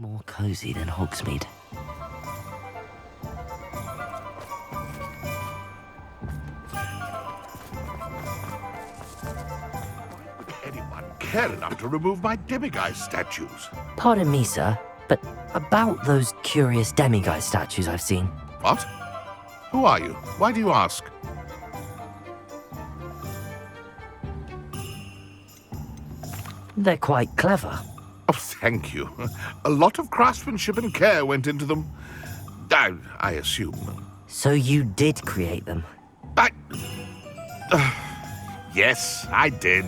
more cozy than Hogsmeade. Would anyone care enough to remove my demiguise statues? Pardon me, sir, but about those curious demiguise statues I've seen. What? Who are you? Why do you ask? They're quite clever. Oh, thank you. A lot of craftsmanship and care went into them. I assume. So you did create them? Yes, I did.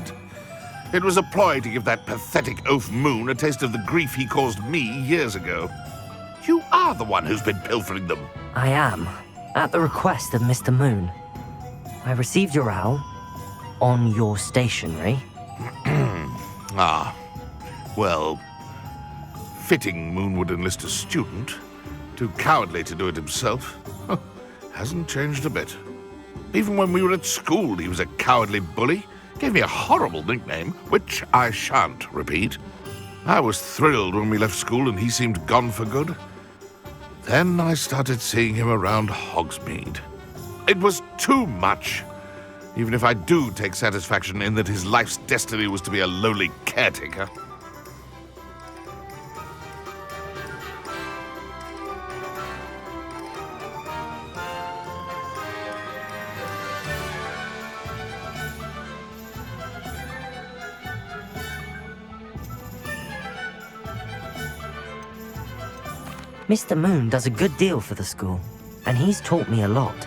It was a ploy to give that pathetic oaf Moon a taste of the grief he caused me years ago. You are the one who's been pilfering them. I am, at the request of Mr. Moon. I received your owl on your stationery. Ah, well, fitting Moon would enlist a student. Too cowardly to do it himself. Hasn't changed a bit. Even when we were at school, he was a cowardly bully. Gave me a horrible nickname, which I shan't repeat. I was thrilled when we left school and he seemed gone for good. Then I started seeing him around Hogsmeade. It was too much. Even if I do take satisfaction in that his life's destiny was to be a lowly caretaker. Mr. Moon does a good deal for the school, and he's taught me a lot.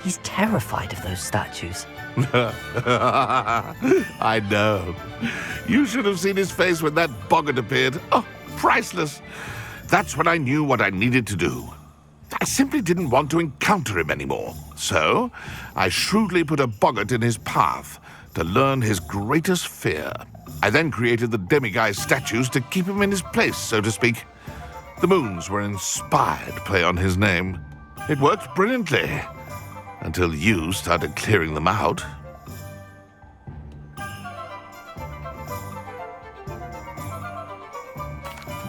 He's terrified of those statues. I know. You should have seen his face when that boggart appeared. Oh, priceless. That's when I knew what I needed to do. I simply didn't want to encounter him anymore. So, I shrewdly put a boggart in his path to learn his greatest fear. I then created the demiguise statues to keep him in his place, so to speak. The moons were an inspired play on his name. It worked brilliantly. Until you started clearing them out.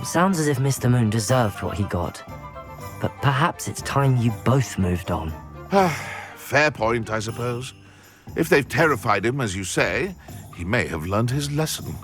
Sounds as if Mr. Moon deserved what he got. But perhaps it's time you both moved on. Fair point, I suppose. If they've terrified him, as you say, he may have learned his lesson.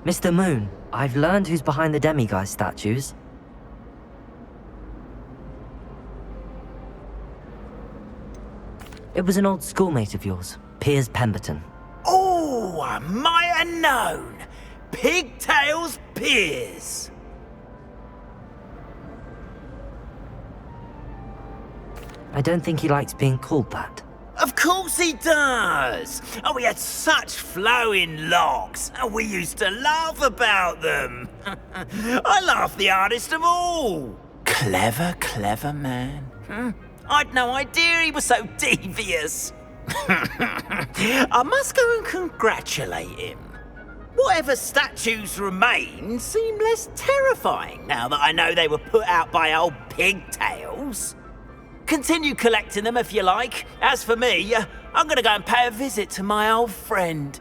Mr. Moon, I've learned who's behind the demiguise statues. It was an old schoolmate of yours, Piers Pemberton. Oh, I might have known. Pigtails Piers. I don't think he likes being called that. Of course he does. Oh, he had such flowing locks, and we used to laugh about them. I laughed the hardest of all. Clever, clever man. I'd no idea he was so devious. I must go and congratulate him. Whatever statues remain seem less terrifying now that I know they were put out by old pigtails. Continue collecting them if you like. As for me, I'm gonna go and pay a visit to my old friend.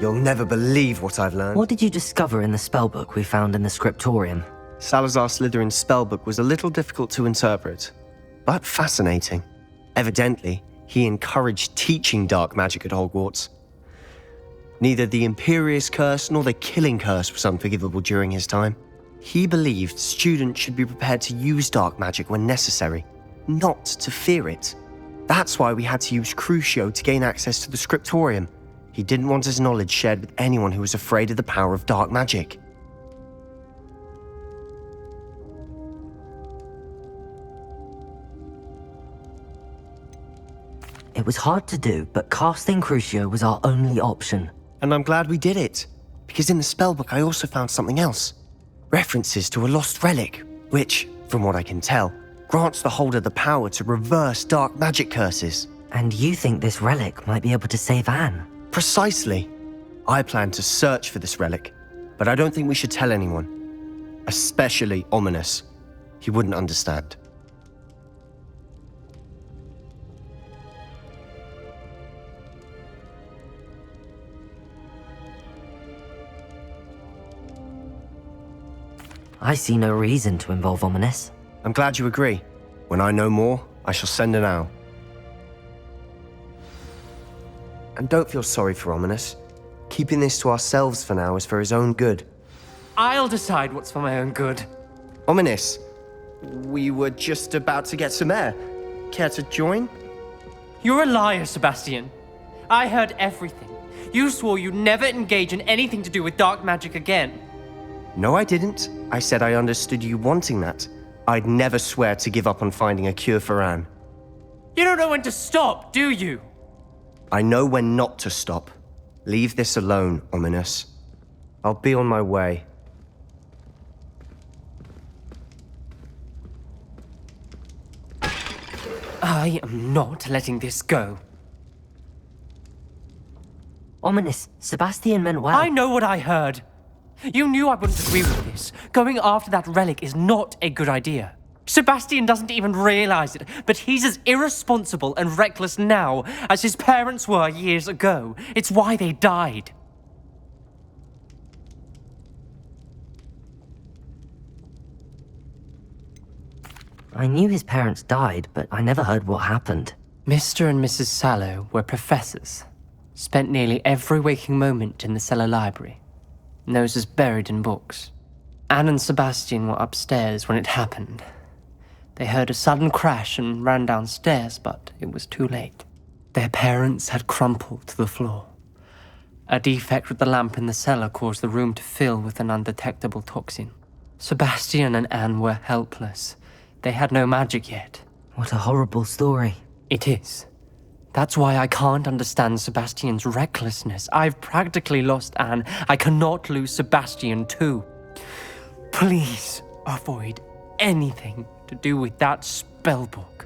You'll never believe what I've learned. What did you discover in the spellbook we found in the scriptorium? Salazar Slytherin's spellbook was a little difficult to interpret, but fascinating. Evidently, he encouraged teaching dark magic at Hogwarts. Neither the Imperious Curse nor the Killing Curse was unforgivable during his time. He believed students should be prepared to use dark magic when necessary, not to fear it. That's why we had to use Crucio to gain access to the scriptorium. He didn't want his knowledge shared with anyone who was afraid of the power of dark magic. It was hard to do, but casting Crucio was our only option. And I'm glad we did it, because in the spellbook I also found something else. References to a lost relic, which, from what I can tell, grants the holder the power to reverse dark magic curses. And you think this relic might be able to save Anne? Precisely. I plan to search for this relic, but I don't think we should tell anyone. Especially Ominous. He wouldn't understand. I see no reason to involve Ominous. I'm glad you agree. When I know more, I shall send an owl. And don't feel sorry for Ominous. Keeping this to ourselves for now is for his own good. I'll decide what's for my own good. Ominous, we were just about to get some air. Care to join? You're a liar, Sebastian. I heard everything. You swore you'd never engage in anything to do with dark magic again. No, I didn't. I said I understood you wanting that. I'd never swear to give up on finding a cure for Anne. You don't know when to stop, do you? I know when not to stop. Leave this alone, Ominous. I'll be on my way. I am not letting this go. Ominous, Sebastian meant well. I know what I heard. You knew I wouldn't agree with this. Going after that relic is not a good idea. Sebastian doesn't even realize it, but he's as irresponsible and reckless now as his parents were years ago. It's why they died. I knew his parents died, but I never heard what happened. Mr. and Mrs. Sallow were professors. Spent nearly every waking moment in the cellar library. Noses buried in books. Anne and Sebastian were upstairs when it happened. They heard a sudden crash and ran downstairs, but it was too late. Their parents had crumpled to the floor. A defect with the lamp in the cellar caused the room to fill with an undetectable toxin. Sebastian and Anne were helpless. They had no magic yet. What a horrible story. It is. That's why I can't understand Sebastian's recklessness. I've practically lost Anne. I cannot lose Sebastian too. Please avoid anything to do with that spellbook.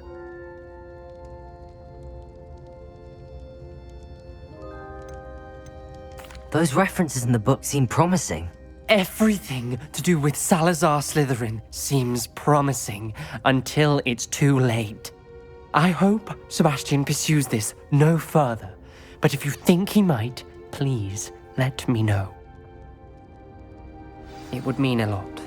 Those references in the book seem promising. Everything to do with Salazar Slytherin seems promising until it's too late. I hope Sebastian pursues this no further, but if you think he might, please let me know. It would mean a lot.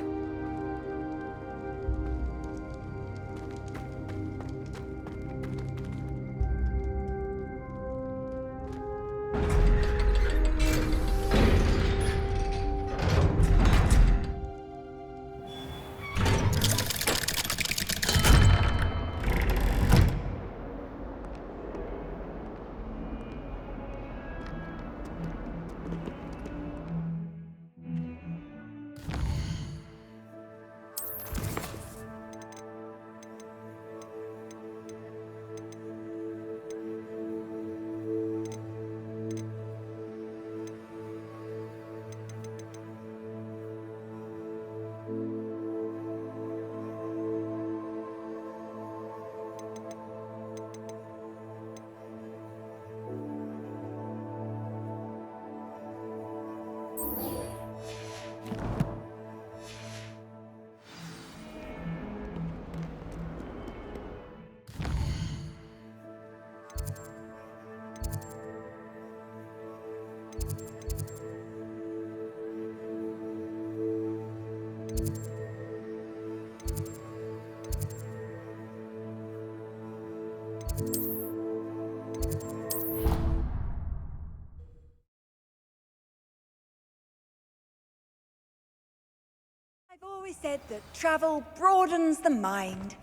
I've always said that travel broadens the mind.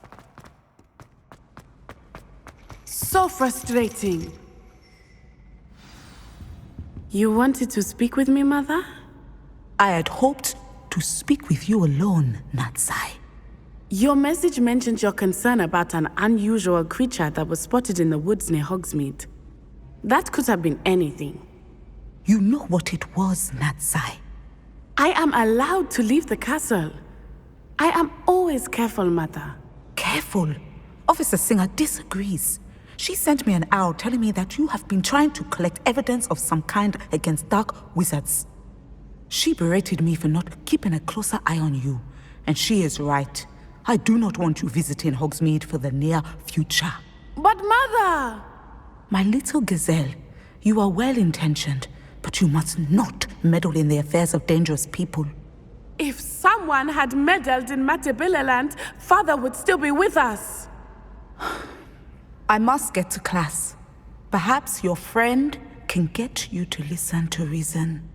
So frustrating. You wanted to speak with me, Mother? I had hoped to speak with you alone, Natsai. Your message mentioned your concern about an unusual creature that was spotted in the woods near Hogsmeade. That could have been anything. You know what it was, Natsai. I am allowed to leave the castle. I am always careful, Mother. Careful. Officer Singer disagrees. She sent me an owl telling me that you have been trying to collect evidence of some kind against dark wizards. She berated me for not keeping a closer eye on you, and she is right. I do not want you visiting Hogsmeade for the near future. But Mother! My little gazelle, you are well-intentioned, but you must not meddle in the affairs of dangerous people. If someone had meddled in Matabeleland, Father would still be with us. I must get to class. Perhaps your friend can get you to listen to reason.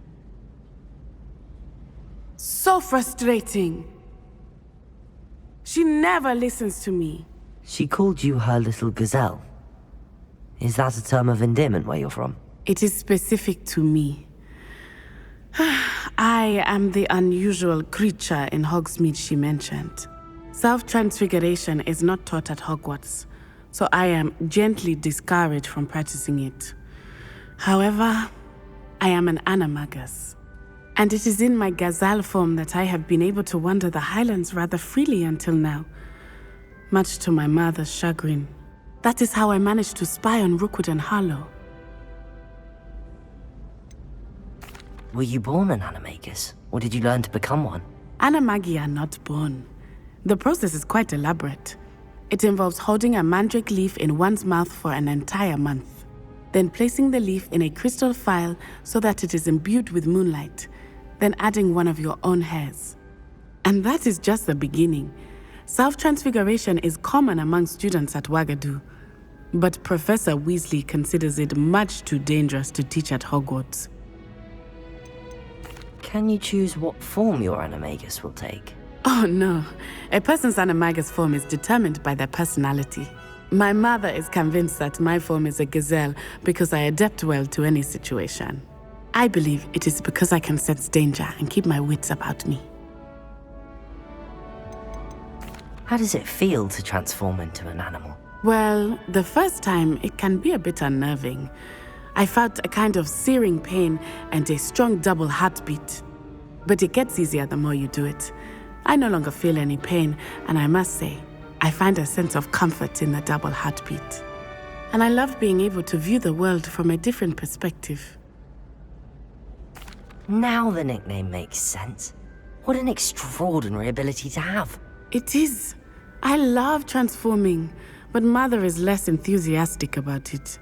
So frustrating. She never listens to me. She called you her little gazelle. Is that a term of endearment where you're from? It is specific to me. I am the unusual creature in Hogsmeade she mentioned. Self-transfiguration is not taught at Hogwarts, so I am gently discouraged from practicing it. However, I am an animagus, and it is in my gazelle form that I have been able to wander the Highlands rather freely until now, much to my mother's chagrin. That is how I managed to spy on Rookwood and Harlow. Were you born an animagus, or did you learn to become one? Animagi are not born. The process is quite elaborate. It involves holding a mandrake leaf in one's mouth for an entire month, then placing the leaf in a crystal phial so that it is imbued with moonlight, then adding one of your own hairs. And that is just the beginning. Self-transfiguration is common among students at Wagadu, but Professor Weasley considers it much too dangerous to teach at Hogwarts. Can you choose what form your animagus will take? Oh no, a person's animagus form is determined by their personality. My mother is convinced that my form is a gazelle because I adapt well to any situation. I believe it is because I can sense danger and keep my wits about me. How does it feel to transform into an animal? Well, the first time it can be a bit unnerving. I felt a kind of searing pain and a strong double heartbeat. But it gets easier the more you do it. I no longer feel any pain, and I must say, I find a sense of comfort in the double heartbeat. And I love being able to view the world from a different perspective. Now the nickname makes sense. What an extraordinary ability to have. It is. I love transforming, but Mother is less enthusiastic about it.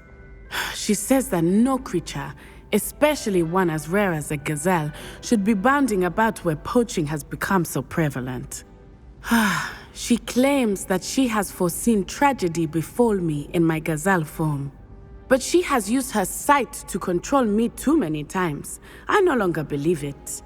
She says that no creature, especially one as rare as a gazelle, should be bounding about where poaching has become so prevalent. She claims that she has foreseen tragedy befall me in my gazelle form. But she has used her sight to control me too many times. I no longer believe it.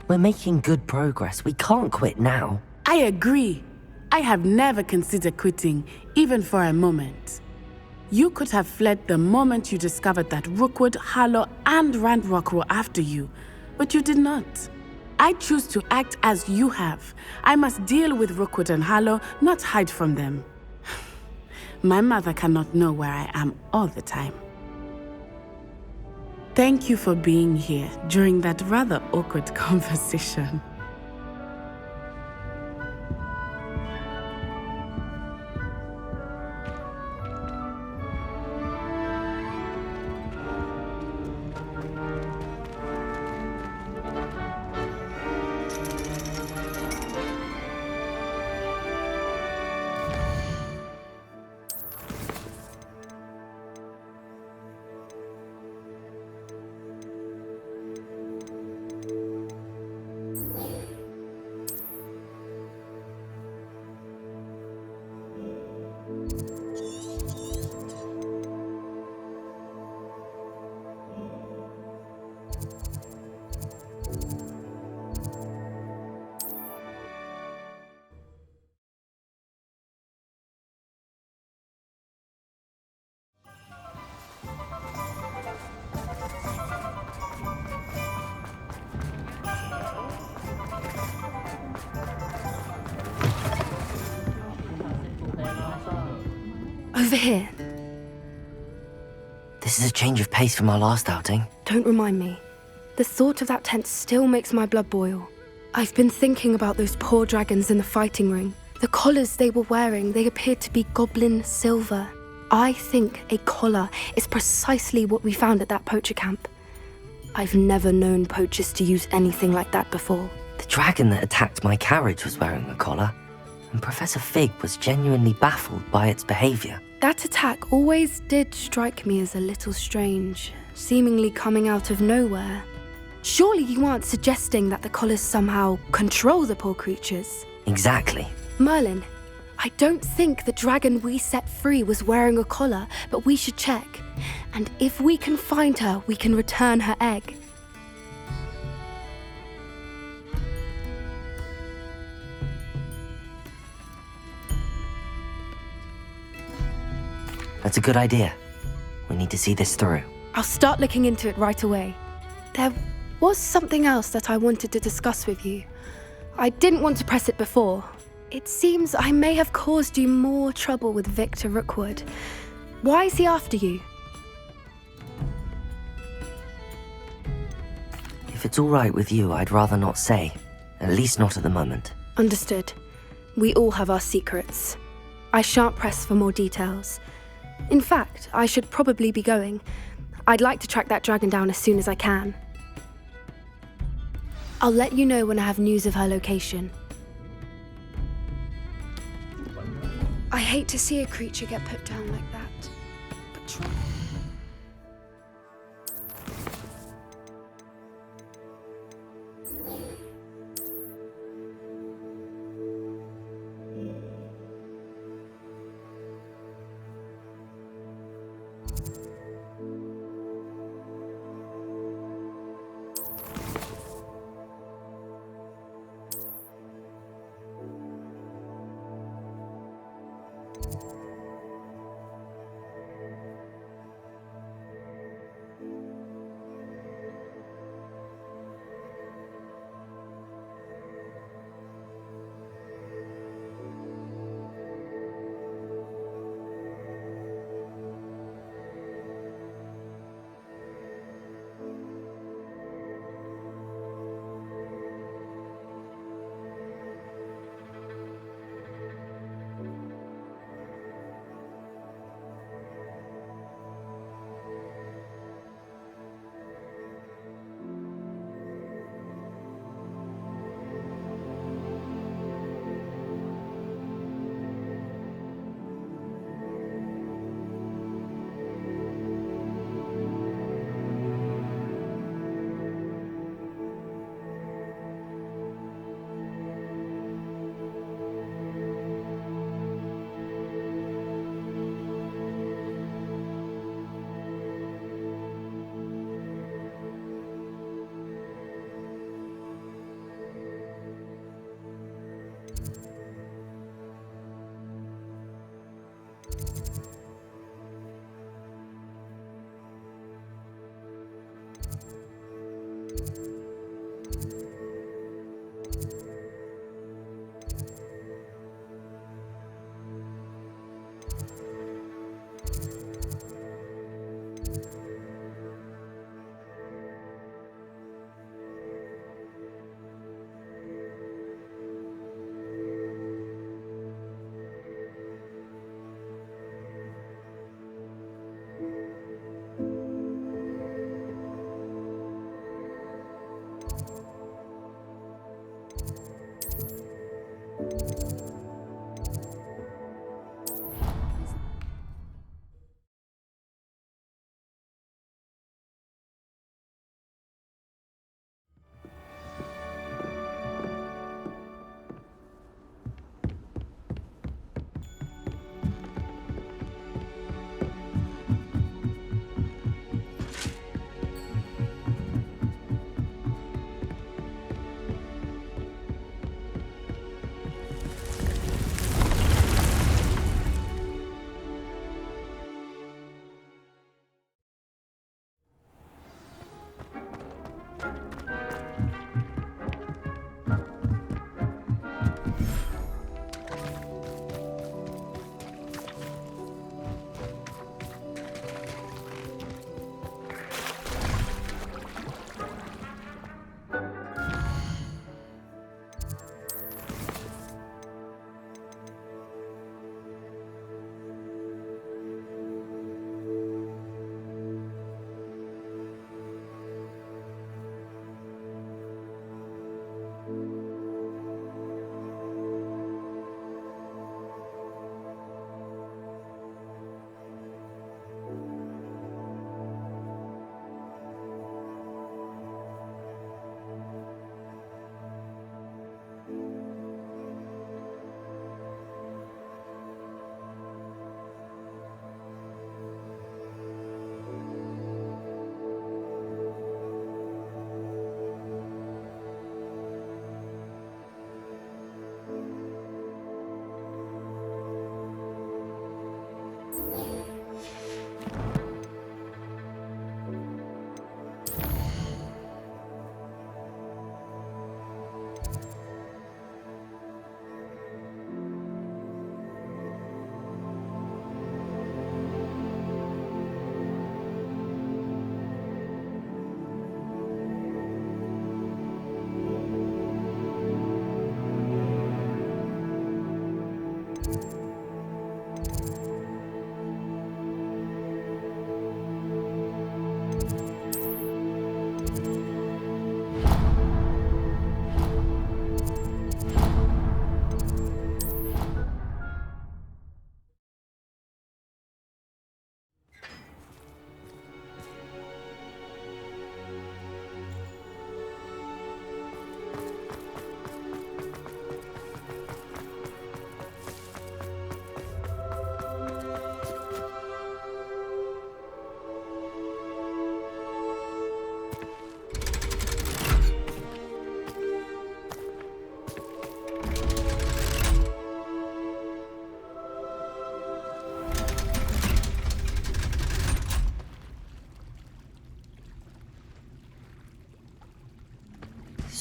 We're making good progress. We can't quit now. I agree. I have never considered quitting, even for a moment. You could have fled the moment you discovered that Rookwood, Harlow, and Ranrock were after you, but you did not. I choose to act as you have. I must deal with Rookwood and Harlow, not hide from them. My mother cannot know where I am all the time. Thank you for being here during that rather awkward conversation. Over here. This is a change of pace from our last outing. Don't remind me. The thought of that tent still makes my blood boil. I've been thinking about those poor dragons in the fighting ring. The collars they were wearing, they appeared to be goblin silver. I think a collar is precisely what we found at that poacher camp. I've never known poachers to use anything like that before. The dragon that attacked my carriage was wearing a collar, and Professor Fig was genuinely baffled by its behavior. That attack always did strike me as a little strange, seemingly coming out of nowhere. Surely you aren't suggesting that the collars somehow control the poor creatures? Exactly. Merlin, I don't think the dragon we set free was wearing a collar, but we should check. And if we can find her, we can return her egg. That's a good idea. We need to see this through. I'll start looking into it right away. There was something else that I wanted to discuss with you. I didn't want to press it before. It seems I may have caused you more trouble with Victor Rookwood. Why is he after you? If it's all right with you, I'd rather not say. At least not at the moment. Understood. We all have our secrets. I shan't press for more details. In fact, I should probably be going. I'd like to track that dragon down as soon as I can. I'll let you know when I have news of her location. I hate to see a creature get put down like that, but try.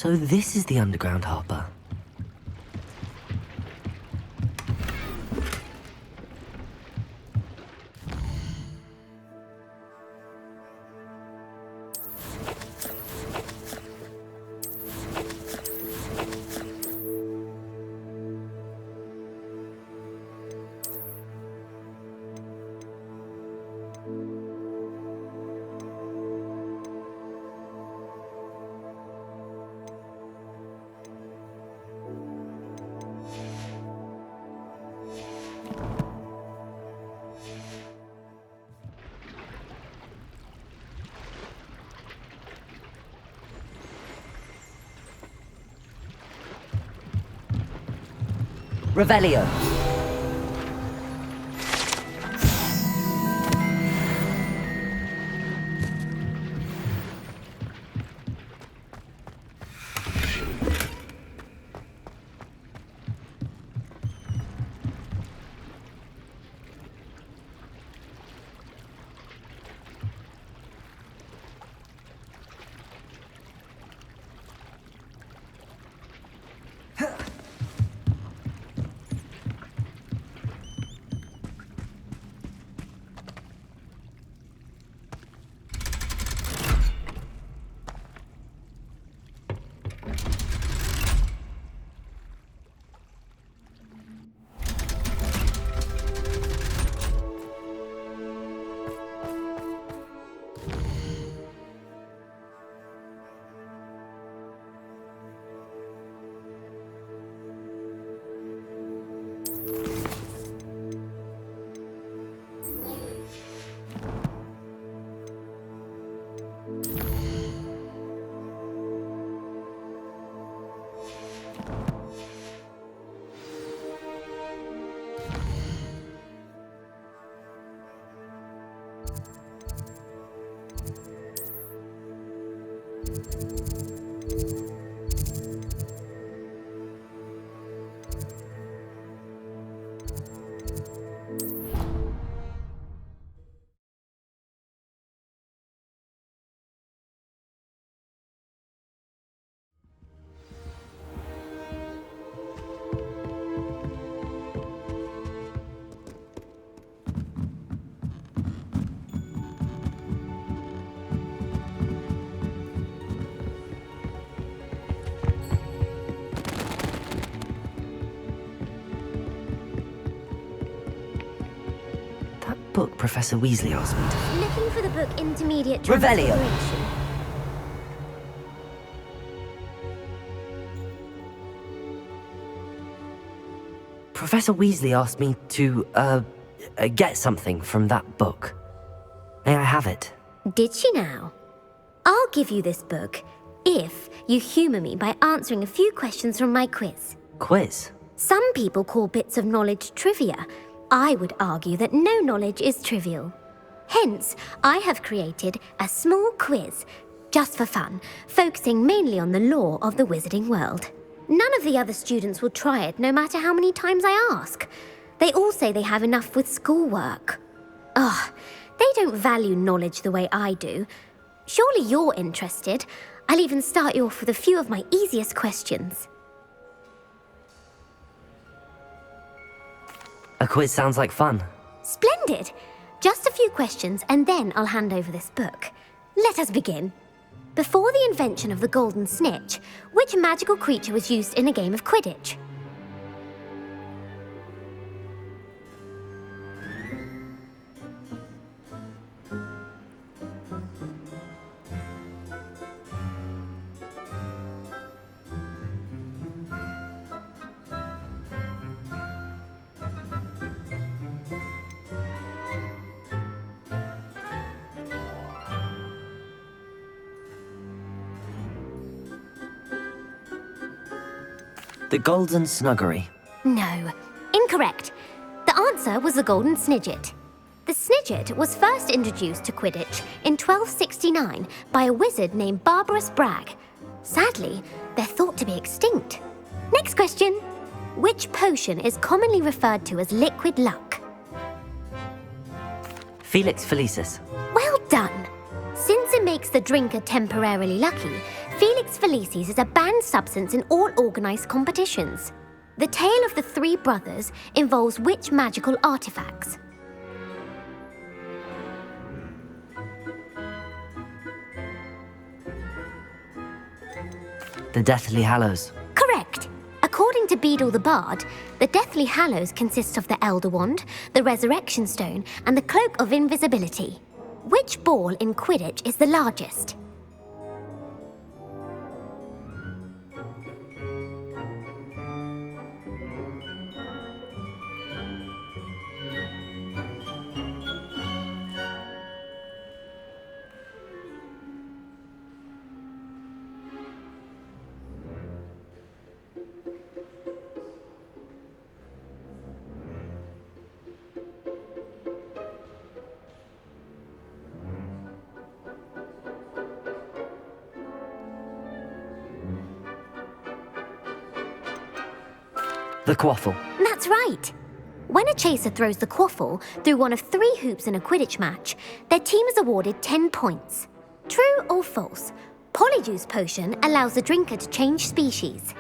So this is the underground harbour. Revelio. Book Professor Weasley asked me to... Looking for the book Intermediate Revelio. Transfiguration. Professor Weasley asked me to, get something from that book. May I have it? Did she now? I'll give you this book if you humour me by answering a few questions from my quiz. Quiz? Some people call bits of knowledge trivia. I would argue that no knowledge is trivial. Hence, I have created a small quiz, just for fun, focusing mainly on the lore of the wizarding world. None of the other students will try it, no matter how many times I ask. They all say they have enough with schoolwork. Ugh, they don't value knowledge the way I do. Surely you're interested. I'll even start you off with a few of my easiest questions. A quiz sounds like fun. Splendid! Just a few questions and then I'll hand over this book. Let us begin. Before the invention of the golden snitch, which magical creature was used in a game of Quidditch? The Golden Snuggery. No, incorrect. The answer was the golden snidget. The snidget was first introduced to Quidditch in 1269 by a wizard named Barbarous Bragg. Sadly, they're thought to be extinct. Next question. Which potion is commonly referred to as liquid luck? Felix Felicis. Well done. Since it makes the drinker temporarily lucky, Felix Felicis is a banned substance in all organised competitions. The tale of the three brothers involves which magical artifacts? The Deathly Hallows. Correct. According to Beadle the Bard, the Deathly Hallows consists of the Elder Wand, the Resurrection Stone, and the Cloak of Invisibility. Which ball in Quidditch is the largest? The Quaffle. That's right. When a chaser throws the quaffle through one of 3 hoops in a Quidditch match, their team is awarded 10 points. True or false? Polyjuice Potion allows the drinker to change species.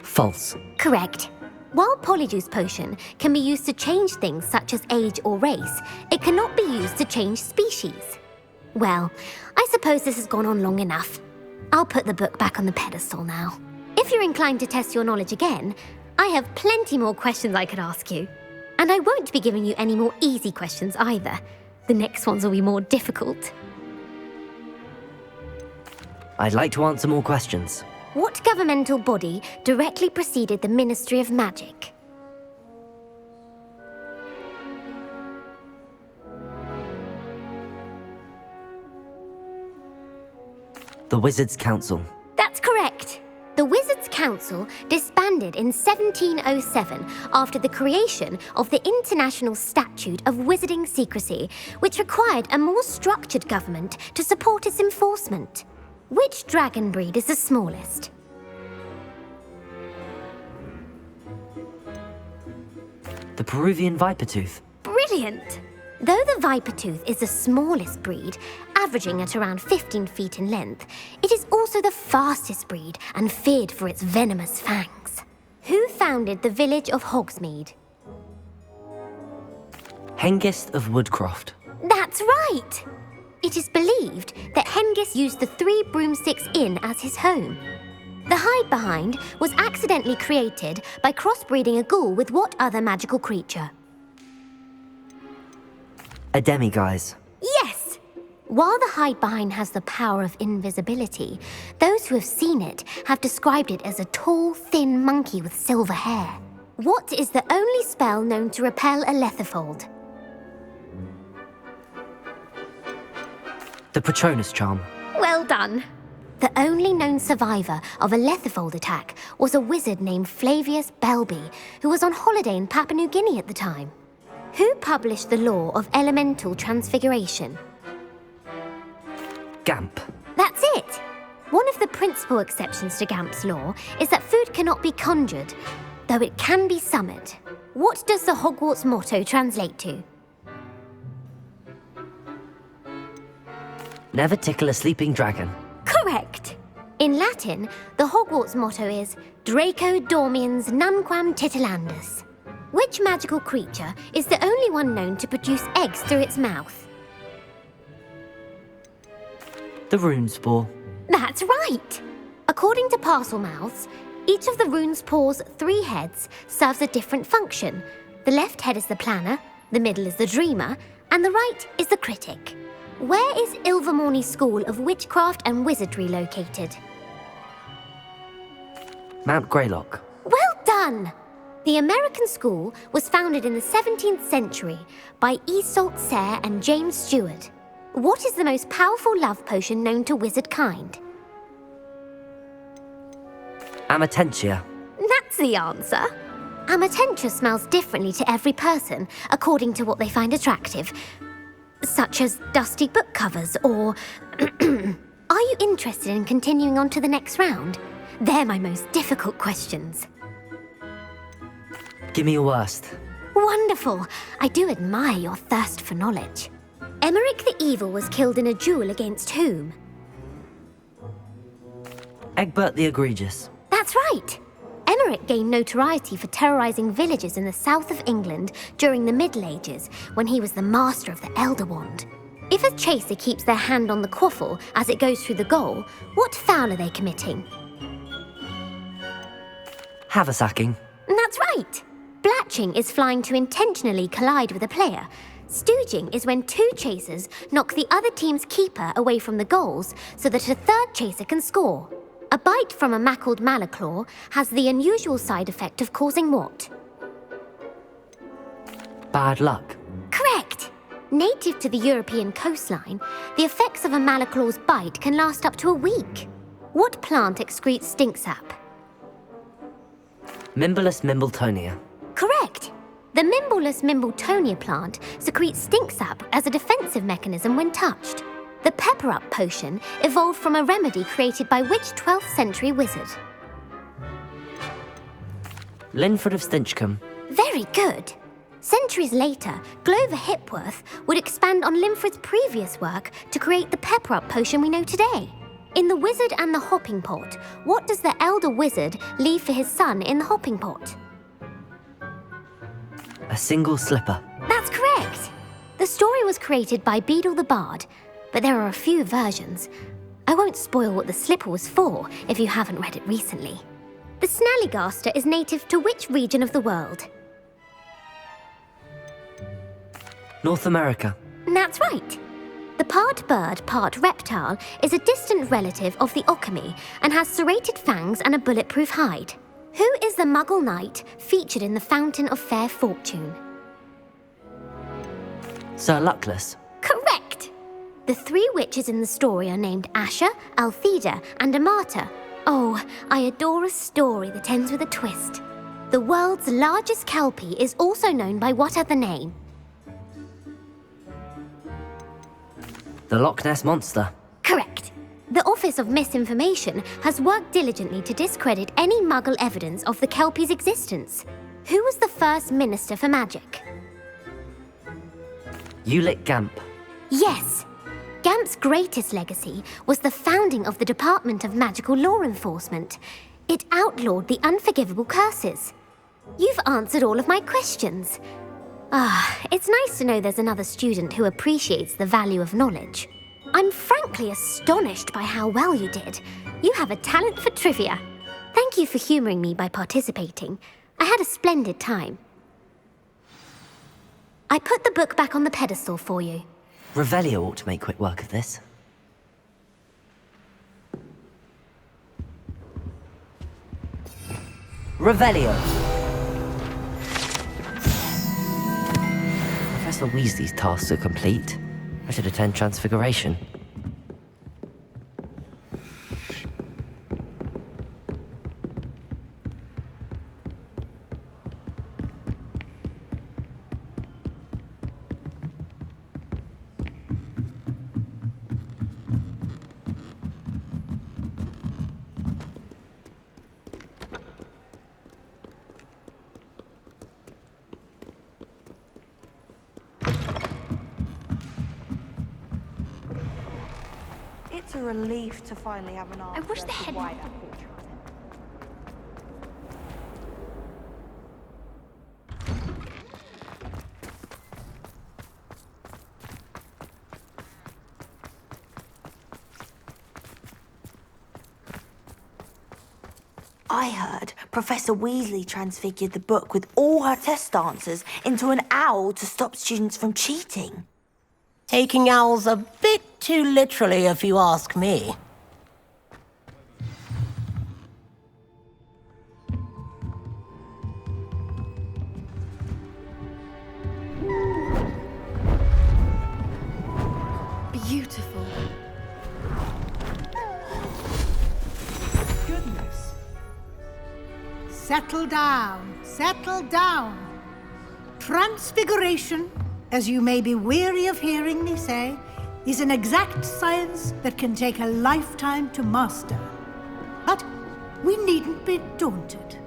False. Correct. While Polyjuice Potion can be used to change things such as age or race, it cannot be used to change species. Well, I suppose this has gone on long enough. I'll put the book back on the pedestal now. If you're inclined to test your knowledge again, I have plenty more questions I could ask you. And I won't be giving you any more easy questions either. The next ones will be more difficult. I'd like to answer more questions. What governmental body directly preceded the Ministry of Magic? The Wizards' Council. That's correct. The Wizards' Council disbanded in 1707 after the creation of the International Statute of Wizarding Secrecy, which required a more structured government to support its enforcement. Which dragon breed is the smallest? The Peruvian Vipertooth. Brilliant! Though the Vipertooth is the smallest breed, averaging at around 15 feet in length, it is also the fastest breed and feared for its venomous fangs. Who founded the village of Hogsmeade? Hengist of Woodcroft. That's right! It is believed that Hengist used the 3 Broomsticks Inn as his home. The hide-behind was accidentally created by crossbreeding a ghoul with what other magical creature? A Demiguise. Yes! While the hide-behind has the power of invisibility, those who have seen it have described it as a tall, thin monkey with silver hair. What is the only spell known to repel a Lethifold? The Patronus Charm. Well done. The only known survivor of a Lethifold attack was a wizard named Flavius Belby, who was on holiday in Papua New Guinea at the time. Who published the law of elemental transfiguration? Gamp. That's it! One of the principal exceptions to Gamp's law is that food cannot be conjured, though it can be summoned. What does the Hogwarts motto translate to? Never tickle a sleeping dragon. Correct! In Latin, the Hogwarts motto is Draco Dormiens Nunquam Titilandus. Which magical creature is the only one known to produce eggs through its mouth? The Runespore. That's right! According to Parselmouths, each of the Runespore's 3 heads serves a different function. The left head is the planner, the middle is the dreamer, and the right is the critic. Where is Ilvermorny School of Witchcraft and Wizardry located? Mount Greylock. Well done! The American school was founded in the 17th century by Iseult Sayre and James Stewart. What is the most powerful love potion known to wizard kind? Amatentia. That's the answer. Amatenta smells differently to every person, according to what they find attractive, such as dusty book covers or... Are you interested in continuing on to the next round? They're my most difficult questions. Give me your worst. Wonderful. I do admire your thirst for knowledge. Emmerich the Evil was killed in a duel against whom? Egbert the Egregious. That's right. Emmerich gained notoriety for terrorizing villages in the south of England during the Middle Ages, when he was the master of the Elder Wand. If a chaser keeps their hand on the quaffle as it goes through the goal, what foul are they committing? Haversacking. That's right. Blatching is flying to intentionally collide with a player. Stooging is when two chasers knock the other team's keeper away from the goals so that a third chaser can score. A bite from a mackled malaclaw has the unusual side effect of causing what? Bad luck. Correct! Native to the European coastline, the effects of a malaclaw's bite can last up to a week. What plant excretes stink sap? Mimbolus mimbletonia. Correct! The Mimbolus mimbletonia plant secretes stink sap as a defensive mechanism when touched. The Pepper Up potion evolved from a remedy created by which 12th century wizard? Linford of Stinchcombe. Very good. Centuries later, Glover Hipworth would expand on Linford's previous work to create the Pepper Up potion we know today. In The Wizard and the Hopping Pot, what does the elder wizard leave for his son in the hopping pot? A single slipper. That's correct. The story was created by Beadle the Bard, but there are a few versions. I won't spoil what the slipper was for if you haven't read it recently. The Snallygaster is native to which region of the world? North America. That's right. The part bird, part reptile is a distant relative of the Occamy and has serrated fangs and a bulletproof hide. Who is the Muggle knight featured in the Fountain of Fair Fortune? Sir Luckless. Correct! The three witches in the story are named Asher, Altheda, and Amata. Oh, I adore a story that ends with a twist. The world's largest kelpie is also known by what other name? The Loch Ness Monster. Correct. The Office of Misinformation has worked diligently to discredit any Muggle evidence of the kelpie's existence. Who was the first Minister for Magic? Ulick Gamp. Yes. Gamp's greatest legacy was the founding of the Department of Magical Law Enforcement. It outlawed the unforgivable curses. You've answered all of my questions. It's nice to know there's another student who appreciates the value of knowledge. I'm frankly astonished by how well you did. You have a talent for trivia. Thank you for humouring me by participating. I had a splendid time. I put the book back on the pedestal for you. Revelio ought to make quick work of this. Revelio! Professor Weasley's tasks are complete. I should attend Transfiguration. It's a relief to finally have an answer. I wish they had... Why that portrait. I heard Professor Weasley transfigured the book with all her test answers into an owl to stop students from cheating. Taking owls a bit too literally, if you ask me. Beautiful. Goodness. settle down, settle down. Transfiguration, as you may be weary of hearing me say, is an exact science that can take a lifetime to master. But we needn't be daunted.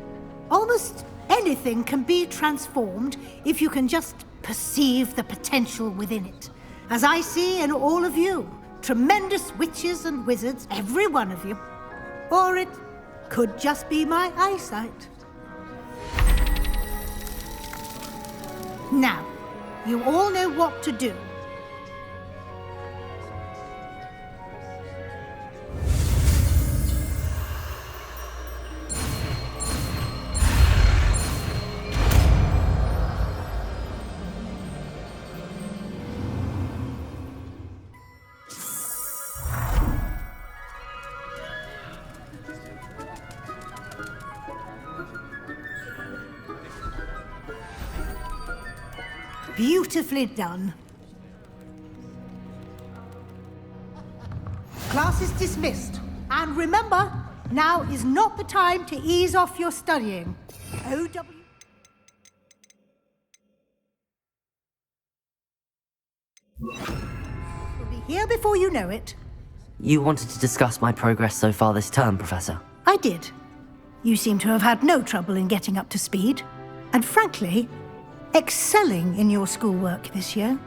Almost anything can be transformed if you can just perceive the potential within it. As I see in all of you, tremendous witches and wizards, every one of you. Or it could just be my eyesight. Now, you all know what to do. Beautifully done. Class is dismissed. And remember, now is not the time to ease off your studying. OW... will be here before you know it. You wanted to discuss my progress so far this term, Professor. I did. You seem to have had no trouble in getting up to speed. And frankly, excelling in your schoolwork this year.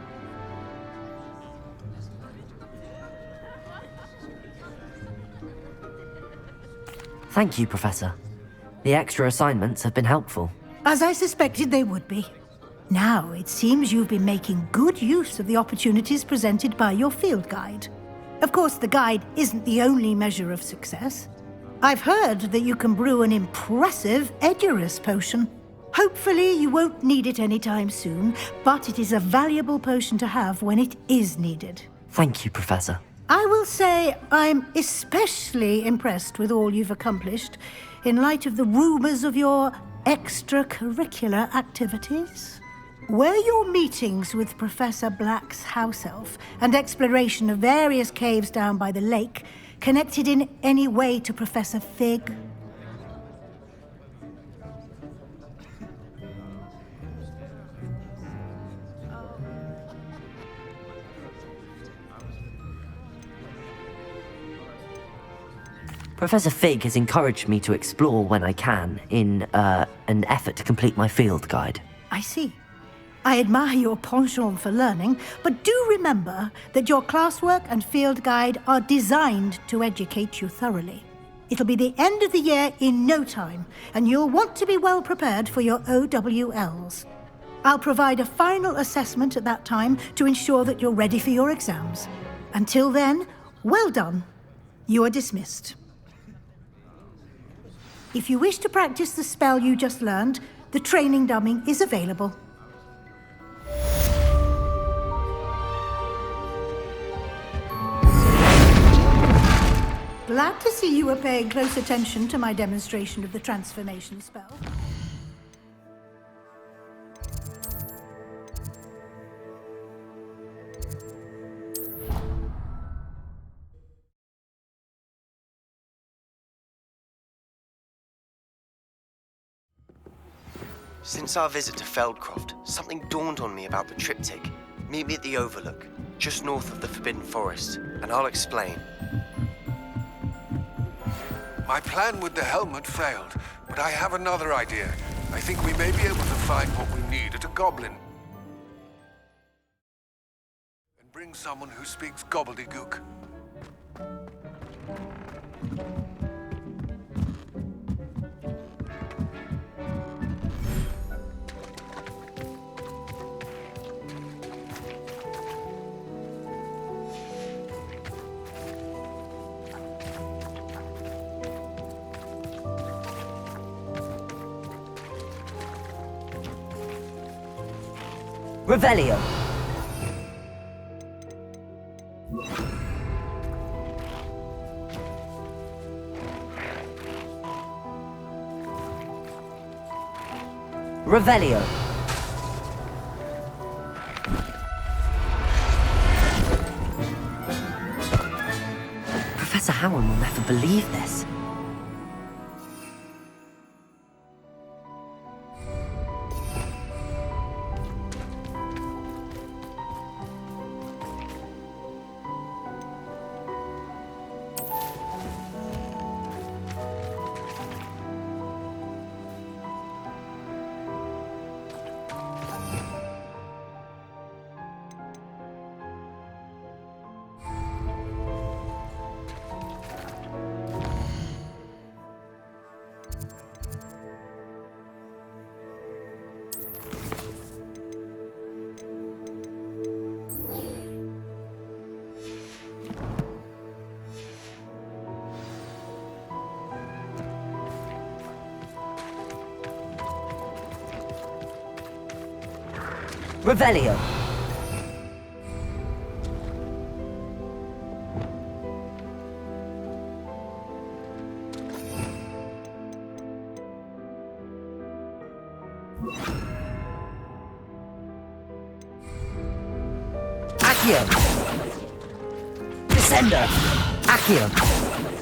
Thank you, Professor. The extra assignments have been helpful. As I suspected they would be. Now, it seems you've been making good use of the opportunities presented by your field guide. Of course, the guide isn't the only measure of success. I've heard that you can brew an impressive Edurus potion. Hopefully, you won't need it anytime soon, but it is a valuable potion to have when it is needed. Thank you, Professor. I will say I'm especially impressed with all you've accomplished in light of the rumors of your extracurricular activities. Were your meetings with Professor Black's house elf and exploration of various caves down by the lake connected in any way to Professor Fig? Professor Fig has encouraged me to explore when I can in an effort to complete my field guide. I see. I admire your penchant for learning, but do remember that your classwork and field guide are designed to educate you thoroughly. It'll be the end of the year in no time, and you'll want to be well prepared for your OWLs. I'll provide a final assessment at that time to ensure that you're ready for your exams. Until then, well done. You are dismissed. If you wish to practice the spell you just learned, the training dummy is available. Glad to see you were paying close attention to my demonstration of the transformation spell. Since our visit to Feldcroft, something dawned on me about the triptych. Meet me at the Overlook, just north of the Forbidden Forest, and I'll explain. My plan with the helmet failed, but I have another idea. I think we may be able to find what we need at a goblin. And bring someone who speaks gobbledygook. Revelio. Revelio. Professor Howard will never believe this. Revelio. Accio. Descender. Accio.